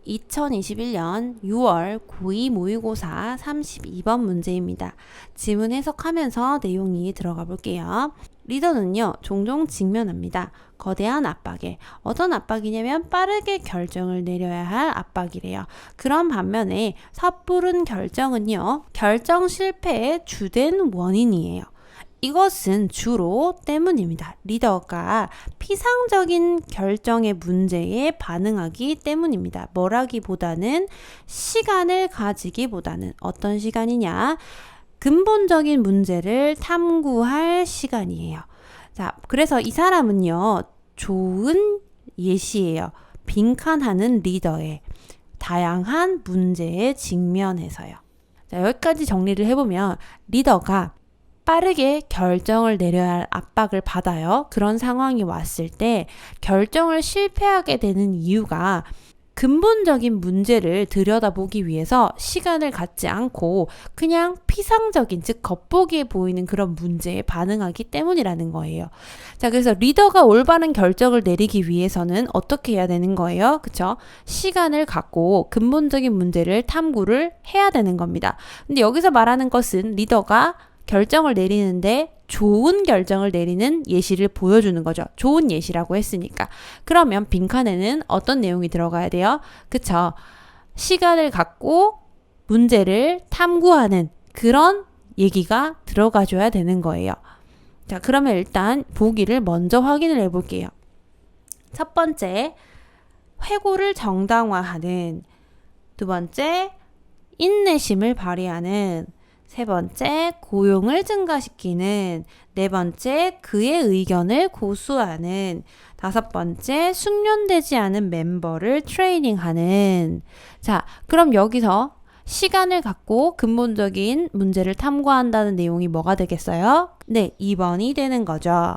2021년 6월 고2 모의고사 32번 문제입니다. 지문 해석하면서 내용이 들어가 볼게요. 리더는요, 종종 직면합니다. 거대한 압박에. 어떤 압박이냐면 빠르게 결정을 내려야 할 압박이래요. 그런 반면에 섣부른 결정은요, 결정 실패의 주된 원인이에요. 이것은 주로 때문입니다. 리더가 피상적인 결정의 문제에 반응하기 때문입니다. 뭐라기보다는 시간을 가지기보다는 어떤 시간이냐? 근본적인 문제를 탐구할 시간이에요. 자, 그래서 이 사람은요, 좋은 예시예요. 빈칸하는 리더의 다양한 문제에 직면해서요. 자, 여기까지 정리를 해보면 리더가 빠르게 결정을 내려야 할 압박을 받아요. 그런 상황이 왔을 때 결정을 실패하게 되는 이유가 근본적인 문제를 들여다보기 위해서 시간을 갖지 않고 그냥 피상적인, 즉 겉보기에 보이는 그런 문제에 반응하기 때문이라는 거예요. 자, 그래서 리더가 올바른 결정을 내리기 위해서는 어떻게 해야 되는 거예요? 그쵸? 시간을 갖고 근본적인 문제를 탐구를 해야 되는 겁니다. 근데 여기서 말하는 것은 리더가 결정을 내리는데 좋은 결정을 내리는 예시를 보여주는 거죠. 좋은 예시라고 했으니까. 그러면 빈칸에는 어떤 내용이 들어가야 돼요? 그쵸? 시간을 갖고 문제를 탐구하는 그런 얘기가 들어가줘야 되는 거예요. 자, 그러면 일단 보기를 먼저 확인을 해볼게요. 첫 번째, 회고를 정당화하는. 두 번째, 인내심을 발휘하는. 세 번째, 고용을 증가시키는. 네 번째, 그의 의견을 고수하는. 다섯 번째, 숙련되지 않은 멤버를 트레이닝하는. 자, 그럼 여기서 시간을 갖고 근본적인 문제를 탐구한다는 내용이 뭐가 되겠어요? 네, 2번이 되는 거죠.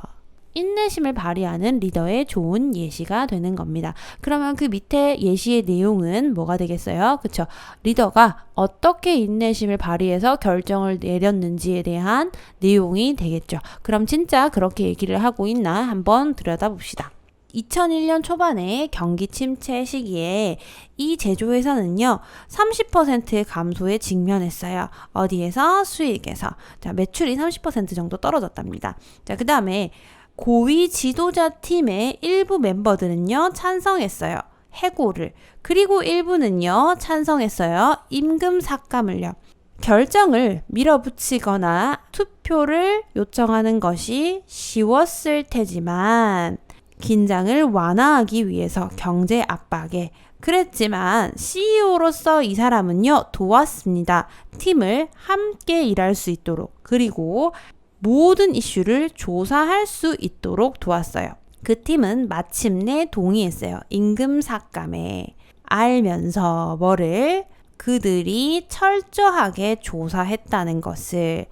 인내심을 발휘하는 리더의 좋은 예시가 되는 겁니다. 그러면 그 밑에 예시의 내용은 뭐가 되겠어요? 그쵸? 리더가 어떻게 인내심을 발휘해서 결정을 내렸는지에 대한 내용이 되겠죠. 그럼 진짜 그렇게 얘기를 하고 있나 한번 들여다봅시다. 2001년 초반에 경기 침체 시기에 이 제조회사는요, 30%의 감소에 직면했어요. 어디에서? 수익에서. 자, 매출이 30% 정도 떨어졌답니다. 자, 그 다음에 고위 지도자 팀의 일부 멤버들은요, 찬성했어요. 해고를. 그리고 일부는요, 찬성했어요. 임금 삭감을요. 결정을 밀어붙이거나 투표를 요청하는 것이 쉬웠을 테지만 긴장을 완화하기 위해서 경제 압박에 그랬지만 CEO로서 이 사람은요, 도왔습니다. 팀을 함께 일할 수 있도록, 그리고 모든 이슈를 조사할 수 있도록 도왔어요. 그 팀은 마침내 동의했어요. 임금 삭감에. 알면서 뭐를? 그들이 철저하게 조사했다는 것을,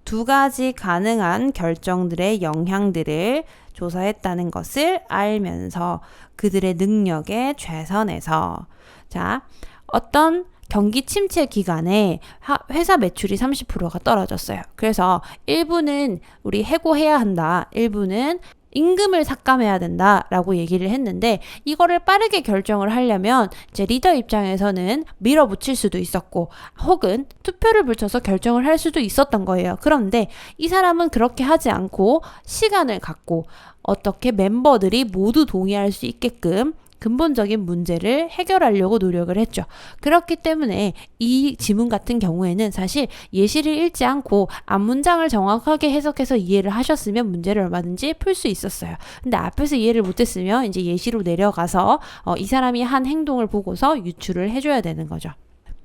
두 가지 가능한 결정들의 영향들을 조사했다는 것을 알면서 그들의 능력에 최선해서. 자, 어떤 경기 침체 기간에 회사 매출이 30%가 떨어졌어요. 그래서 일부는 우리 해고해야 한다. 일부는 임금을 삭감해야 된다라고 얘기를 했는데, 이거를 빠르게 결정을 하려면 이제 리더 입장에서는 밀어붙일 수도 있었고 혹은 투표를 붙여서 결정을 할 수도 있었던 거예요. 그런데 이 사람은 그렇게 하지 않고 시간을 갖고 어떻게 멤버들이 모두 동의할 수 있게끔 근본적인 문제를 해결하려고 노력을 했죠. 그렇기 때문에 이 지문 같은 경우에는 사실 예시를 읽지 않고 앞문장을 정확하게 해석해서 이해를 하셨으면 문제를 얼마든지 풀 수 있었어요. 근데 앞에서 이해를 못했으면 이제 예시로 내려가서 이 사람이 한 행동을 보고서 유추를 해줘야 되는 거죠.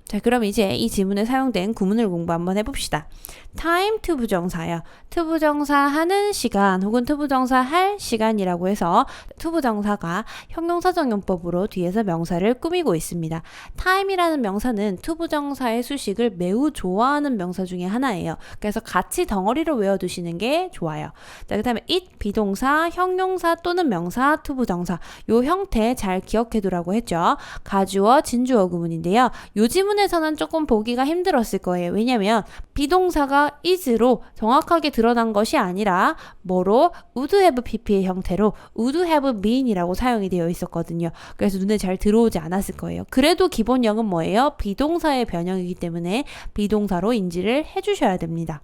자, 그럼 이제 이 지문에 사용된 구문을 공부 한번 해봅시다. time to 부정사요. to 부정사 하는 시간 혹은 to 부정사 할 시간이라고 해서 to 부정사가 형용사정용법으로 뒤에서 명사를 꾸미고 있습니다. time이라는 명사는 to 부정사의 수식을 매우 좋아하는 명사 중에 하나예요. 그래서 같이 덩어리로 외워두시는 게 좋아요. 자, 그 다음에 it 비동사, 형용사 또는 명사, to 부정사 요 형태 잘 기억해두라고 했죠. 가주어, 진주어 구문인데요. 요 지문에서는 조금 보기가 힘들었을 거예요. 왜냐면 비동사가 is로 정확하게 드러난 것이 아니라 뭐로 would have pp의 형태로 would have been이라고 사용이 되어 있었거든요. 그래서 눈에 잘 들어오지 않았을 거예요. 그래도 기본형은 뭐예요? 비동사의 변형이기 때문에 비동사로 인지를 해주셔야 됩니다.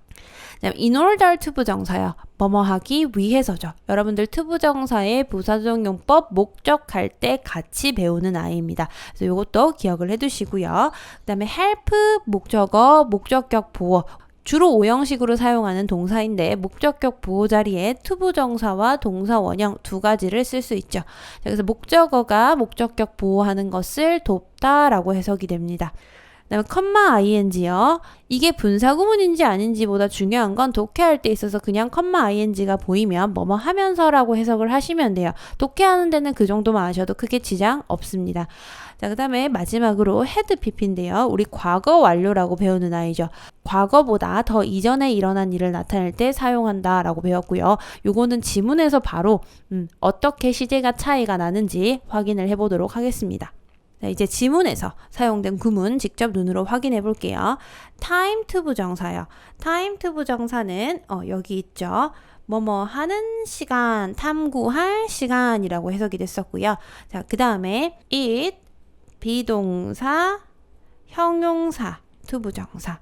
in order to 부정사요. 뭐뭐 하기 위해서죠. 여러분들 투부정사의 부사적용법 목적할 때 같이 배우는 아이입니다. 그래서 이것도 기억을 해두시고요. 그 다음에 help 목적어, 목적격 보어. 주로 5형식으로 사용하는 동사인데 목적격 보호 자리에 투부정사와 동사 원형 두 가지를 쓸 수 있죠. 그래서 목적어가 목적격 보호하는 것을 돕다라고 해석이 됩니다. 그다음에 컴마 ing요. 이게 분사구문인지 아닌지보다 중요한 건 독해할 때 있어서 그냥 컴마 ing가 보이면 뭐뭐 하면서라고 해석을 하시면 돼요. 독해하는 데는 그 정도만 아셔도 크게 지장 없습니다. 자, 그 다음에 마지막으로 had pp인데요. 우리 과거 완료라고 배우는 아이죠. 과거보다 더 이전에 일어난 일을 나타낼 때 사용한다 라고 배웠고요. 요거는 지문에서 바로 어떻게 시제가 차이가 나는지 확인을 해보도록 하겠습니다. 자, 이제 지문에서 사용된 구문 직접 눈으로 확인해 볼게요. time to 부정사요. time to 부정사는 여기 있죠. 뭐뭐 하는 시간, 탐구할 시간이라고 해석이 됐었고요. 자, 그 다음에 it, 비동사, 형용사, to 부정사.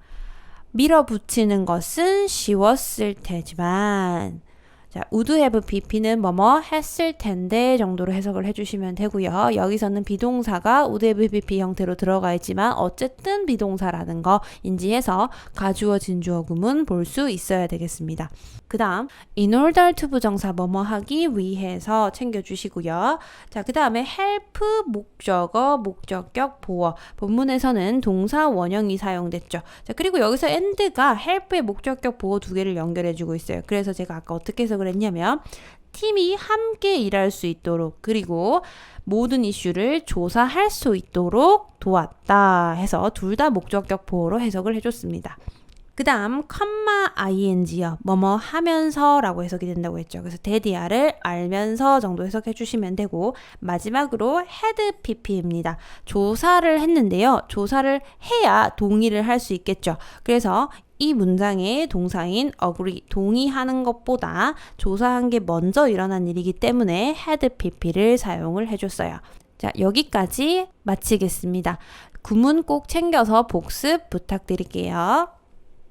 밀어붙이는 것은 쉬웠을 테지만 자, would have pp는 뭐뭐 했을 텐데 정도로 해석을 해주시면 되고요. 여기서는 비동사가 would have pp 형태로 들어가 있지만 어쨌든 비동사라는 거 인지해서 가주어 진주어 구문 볼 수 있어야 되겠습니다. 그 다음 in order to 부정사 뭐뭐 하기 위해서 챙겨주시고요. 자, 그 다음에 help 목적어 목적격 보어. 본문에서는 동사 원형이 사용됐죠. 자, 그리고 여기서 and가 help의 목적격 보어 두 개를 연결해주고 있어요. 그래서 제가 아까 어떻게 해석을 했냐면 팀이 함께 일할 수 있도록 그리고 모든 이슈를 조사할 수 있도록 도왔다 해서 둘 다 목적격 보호로 해석을 해줬습니다. 그 다음 컴마 ing요. 뭐뭐 하면서 라고 해석이 된다고 했죠. 그래서 대디아를 알면서 정도 해석해 주시면 되고 마지막으로 had pp입니다. 조사를 했는데요. 조사를 해야 동의를 할 수 있겠죠. 그래서 이 문장의 동사인 agree, 동의하는 것보다 조사한 게 먼저 일어난 일이기 때문에 had pp를 사용을 해줬어요. 자, 여기까지 마치겠습니다. 구문 꼭 챙겨서 복습 부탁드릴게요.